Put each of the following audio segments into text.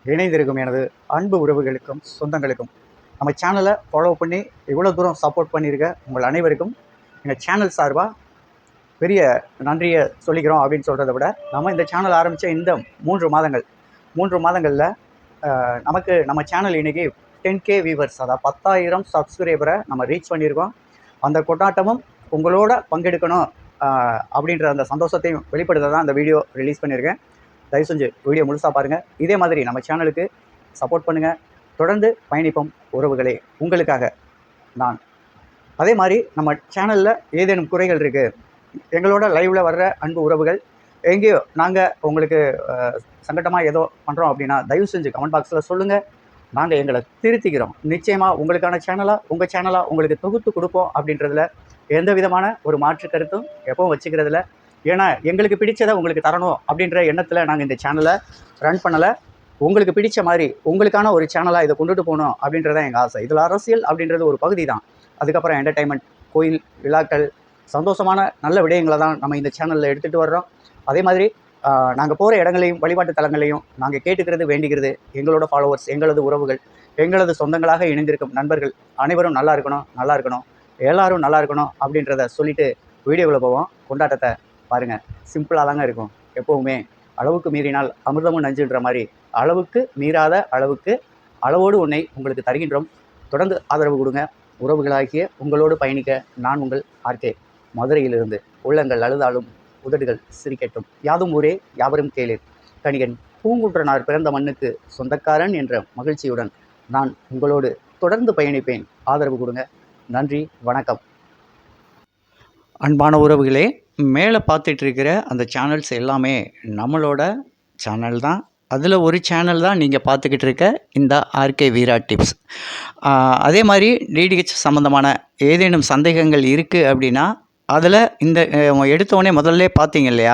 இணைந்திருக்கும் எனது அன்பு உறவுகளுக்கும் சொந்தங்களுக்கும் நம்ம சேனலை ஃபாலோ பண்ணி இவ்வளோ தூரம் சப்போர்ட் பண்ணியிருக்க உங்கள் அனைவருக்கும் எங்கள் சேனல் சார்பாக பெரிய நன்றியை சொல்லிக்கிறோம். அப்படின்னு சொல்கிறத விட, நம்ம இந்த சேனல் ஆரம்பித்த இந்த 3 மாதங்களில் நமக்கு நம்ம சேனல் இன்றைக்கி 10K வியூவர்ஸ், அதாவது 10,000 சப்ஸ்கிரைபரை நம்ம ரீச் பண்ணியிருக்கோம். அந்த கொண்டாட்டமும் உங்களோட பங்கெடுக்கணும் அப்படின்ற அந்த சந்தோஷத்தையும் வெளிப்படுத்த தான் அந்த வீடியோ ரிலீஸ் பண்ணியிருக்கேன். தயவு செஞ்சு வீடியோ முழுசாக பாருங்கள். இதே மாதிரி நம்ம சேனலுக்கு சப்போர்ட் பண்ணுங்கள். தொடர்ந்து பயணிப்போம் உறவுகளே, உங்களுக்காக நான். அதே மாதிரி நம்ம சேனலில் ஏதேனும் குறைகள் இருக்குது, எங்களோட லைவில் வர்ற அன்பு உறவுகள் எங்கேயோ நாங்கள் உங்களுக்கு சங்கட்டமாக ஏதோ பண்ணுறோம் அப்படின்னா தயவு செஞ்சு கமெண்ட் பாக்ஸில் சொல்லுங்கள். நாங்கள் எங்களை திருத்திக்கிறோம். நிச்சயமாக உங்களுக்கான உங்கள் சேனலாக உங்களுக்கு தொகுத்து கொடுப்போம் அப்படின்றதுல எந்த விதமான ஒரு மாற்று கருத்தும் எப்பவும் வச்சுக்கிறதுல. ஏன்னா எங்களுக்கு பிடிச்சதை உங்களுக்கு தரணும் அப்படின்ற எண்ணத்தில் நாங்கள் இந்த சேனலை ரன் பண்ணலை. உங்களுக்கு பிடிச்ச மாதிரி உங்களுக்கான ஒரு சேனலாக இதை கொண்டுட்டு போகணும் அப்படின்றதான் எங்கள் ஆசை. இதில் அரசியல் அப்படின்றது ஒரு பகுதி தான். அதுக்கப்புறம் என்டர்டைன்மெண்ட், கோயில் விழாக்கள், சந்தோஷமான நல்ல விடயங்களை தான் நம்ம இந்த சேனலில் எடுத்துகிட்டு வர்றோம். அதே மாதிரி நாங்கள் போகிற இடங்களையும் வழிபாட்டு தலங்களையும் நாங்கள் கேட்டுக்கிறது, வேண்டிக்கிறது எங்களோட ஃபாலோவர்ஸ், எங்களது உறவுகள், எங்களது சொந்தங்களாக இணைந்திருக்கும் நண்பர்கள் அனைவரும் நல்லா இருக்கணும், எல்லோரும் நல்லா இருக்கணும் அப்படின்றத சொல்லிவிட்டு வீடியோக்குள்ளே போவோம். கொண்டாட்டத்தை பாருங்கள். சிம்பிளாக தாங்க இருக்கும். எப்போவுமே அளவுக்கு மீறினால் அமிர்தமும் நஞ்சுன்ற மாதிரி அளவுக்கு மீறாத அளவுக்கு அளவோடு உன்னை உங்களுக்கு தருகின்றோம். தொடர்ந்து ஆதரவு கொடுங்க. உறவுகளாகிய உங்களோடு பயணிக்க நான் உங்கள் ஆர்கே, மதுரையிலிருந்து. உள்ளங்கள் அழுதாலும் உதடுகள் சிரிக்கட்டும். யாதும் ஊரே யாவரும் கேளீர். கணிகன் பூங்குன்றனார் பிறந்த மண்ணுக்கு சொந்தக்காரன் என்ற மகிழ்ச்சியுடன் நான் உங்களோடு தொடர்ந்து பயணிப்பேன். ஆதரவு கொடுங்க. நன்றி, வணக்கம். அன்பான உறவுகளே, மேலே பார்த்துட்டு இருக்கிற அந்த சேனல்ஸ் எல்லாமே நம்மளோட சேனல் தான். அதில் ஒரு சேனல் தான் நீங்கள் பார்த்துக்கிட்டு இருக்க இந்த ஆர்கே வீரா டிப்ஸ். அதே மாதிரி டிடிஹெச் சம்மந்தமான ஏதேனும் சந்தேகங்கள் இருக்குது அப்படின்னா அதில் இந்த எடுத்தோடனே முதல்ல பார்த்தீங்க இல்லையா,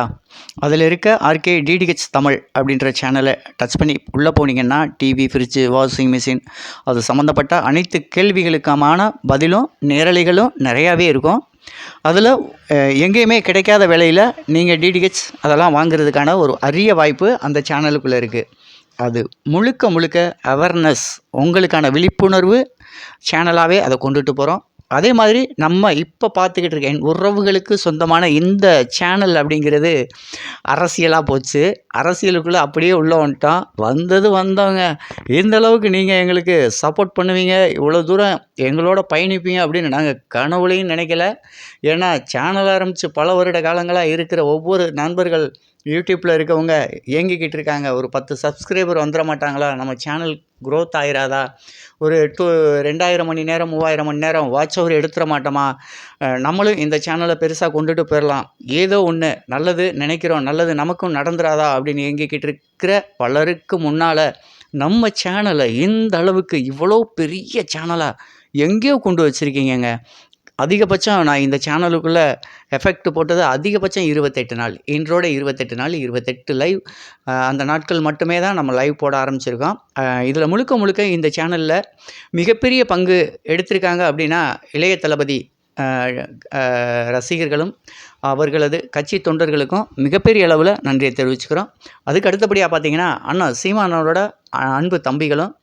அதில் இருக்க ஆர்கே டிடிஹெச் தமிழ் அப்படின்ற சேனலை டச் பண்ணி உள்ளே போனீங்கன்னா டிவி, ஃப்ரிட்ஜு, வாஷிங் மிஷின் அது சம்மந்தப்பட்ட அனைத்து கேள்விகளுக்கான பதிலும் நேரலைகளும் நிறையாவே இருக்கும். அதில் எங்கேயுமே கிடைக்காத விலையில் நீங்கள் டிடிஹெச் அதெல்லாம் வாங்குறதுக்கான ஒரு அரிய வாய்ப்பு அந்த சேனலுக்குள்ளே இருக்குது. அது முழுக்க அவேர்னஸ், உங்களுக்கான விழிப்புணர்வு சேனலாகவே அதை கொண்டுட்டு போகிறோம். அதே மாதிரி நம்ம இப்போ பார்த்துக்கிட்டு இருக்க என் உறவுகளுக்கு சொந்தமான இந்த சேனல் அப்படிங்கிறது அரசியலாக போச்சு. அரசியலுக்குள்ளே அப்படியே உள்ளே வந்துட்டோம். வந்தவங்க இந்த அளவுக்கு நீங்கள் எங்களுக்கு சப்போர்ட் பண்ணுவீங்க, இவ்வளோ தூரம் எங்களோட பயணிப்பீங்க அப்படின்னு நாங்கள் கனவுலையும் நினைக்கல. ஏன்னா சேனல் ஆரம்பித்து பல வருட காலங்களாக இருக்கிற ஒவ்வொரு நண்பர்கள் யூடியூப்பில் இருக்கவங்க இயங்கிக்கிட்டு இருக்காங்க. ஒரு 10 சப்ஸ்கிரைபர் வந்துட மாட்டாங்களா, நம்ம சேனல் க்ரோத் ஆயிராதா, ஒரு 2000 மணி நேரம் 3000 மணி நேரம் வாட்ச் ஓவர் எடுத்துட மாட்டோமா, நம்மளும் இந்த சேனலை பெருசாக கொண்டுட்டு போயிடலாம், ஏதோ ஒன்று நல்லது நினைக்கிறோம், நல்லது நமக்கும் நடந்துராதா அப்படின்னு இயங்கிக்கிட்டு இருக்கிற பலருக்கு முன்னால் நம்ம சேனலை இந்த அளவுக்கு இவ்வளோ பெரிய சேனலாக எங்கேயோ கொண்டு வச்சுருக்கீங்கங்க. அதிகபட்சம் நான் இந்த சேனலுக்குள்ளே எஃபெக்ட் போட்டது அதிகபட்சம் 28 நாள். இன்றோட 28 நாள், 28 லைவ். அந்த நாட்கள் மட்டுமே தான் நம்ம லைவ் போட ஆரம்பிச்சிருக்கோம். இதில் முழுக்க இந்த சேனலில் மிகப்பெரிய பங்கு எடுத்திருக்காங்க அப்படின்னா இளைய தளபதி ரசிகர்களும் அவர்களது கட்சி தொண்டர்களுக்கும் மிகப்பெரிய அளவில் நன்றியை தெரிவிச்சுக்கிறோம். அதுக்கு அடுத்தபடியாக பார்த்திங்கன்னா அண்ணா சீமானோட அன்பு தம்பிகளும்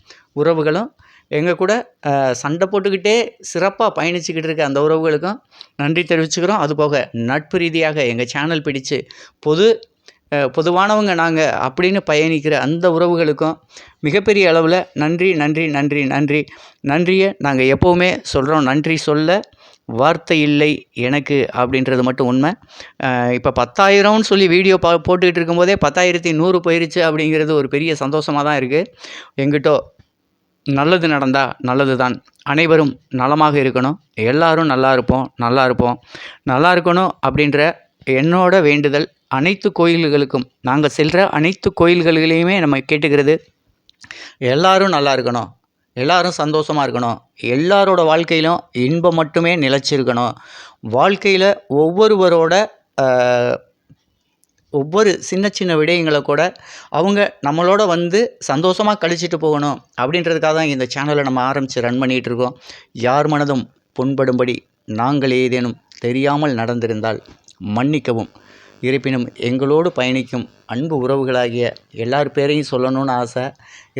உறவுகளும் எங்கள் கூட சண்டை போட்டுக்கிட்டே சிறப்பாக பயணிச்சுக்கிட்டு இருக்க அந்த உறவுகளுக்கும் நன்றி தெரிவிச்சுக்கிறோம். அதுபோக நட்பு ரீதியாக எங்கள் சேனல் பிடிச்சு பொதுவானவங்க நாங்கள் அப்படின்னு பயணிக்கிற அந்த உறவுகளுக்கும் மிகப்பெரிய அளவில் நன்றியை நாங்கள் எப்போவுமே சொல்கிறோம். நன்றி சொல்ல வார்த்தை இல்லை எனக்கு அப்படின்றது மட்டும் உண்மை. இப்போ 10,000ன்னு சொல்லி வீடியோ போட்டுக்கிட்டு இருக்கும்போதே 10,100 போயிடுச்சு அப்படிங்கிறது ஒரு பெரிய சந்தோஷமாக தான் இருக்குது. எங்கிட்டோ நல்லது நடந்தால் நல்லது தான். அனைவரும் நலமாக இருக்கணும், எல்லாரும் நல்லா இருக்கணும் அப்படின்ற என்னோட வேண்டுதல் அனைத்து கோயில்களுக்கும், நாங்கள் செல்கிற அனைத்து கோயில்களிலையுமே நம்ம கேட்டுக்கிறது, எல்லாரும் நல்லா இருக்கணும், எல்லாரும் சந்தோஷமாக இருக்கணும், எல்லாரோட வாழ்க்கையிலும் இன்பம் மட்டுமே நிலச்சிருக்கணும், வாழ்க்கையில் ஒவ்வொரு சின்ன விடயங்களை கூட அவங்க நம்மளோட வந்து சந்தோஷமாக கழிச்சிட்டு போகணும் அப்படின்றதுக்காக தான் இந்த சேனலை நம்ம ஆரம்பித்து ரன் பண்ணிகிட்ருக்கோம். யார் மனதும் புண்படும்படி நாங்கள் ஏதேனும் தெரியாமல் நடந்திருந்தால் மன்னிக்கவும். இருப்பினும் எங்களோடு பயணிக்கும் அன்பு உறவுகளாகிய எல்லார் பேரையும் சொல்லணும்னு ஆசை.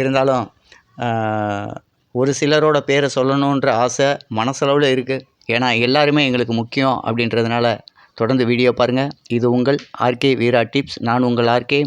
இருந்தாலும் ஒரு சிலரோட பேரை சொல்லணுன்ற ஆசை மனசளவில் இருக்குது. ஏன்னா எல்லாருமே எங்களுக்கு முக்கியம் அப்படின்றதுனால தொடர்ந்து வீடியோ பாருங்கள். இது உங்கள் ஆர்கே வீரா டிப்ஸ். நான் உங்கள் ஆர்கே.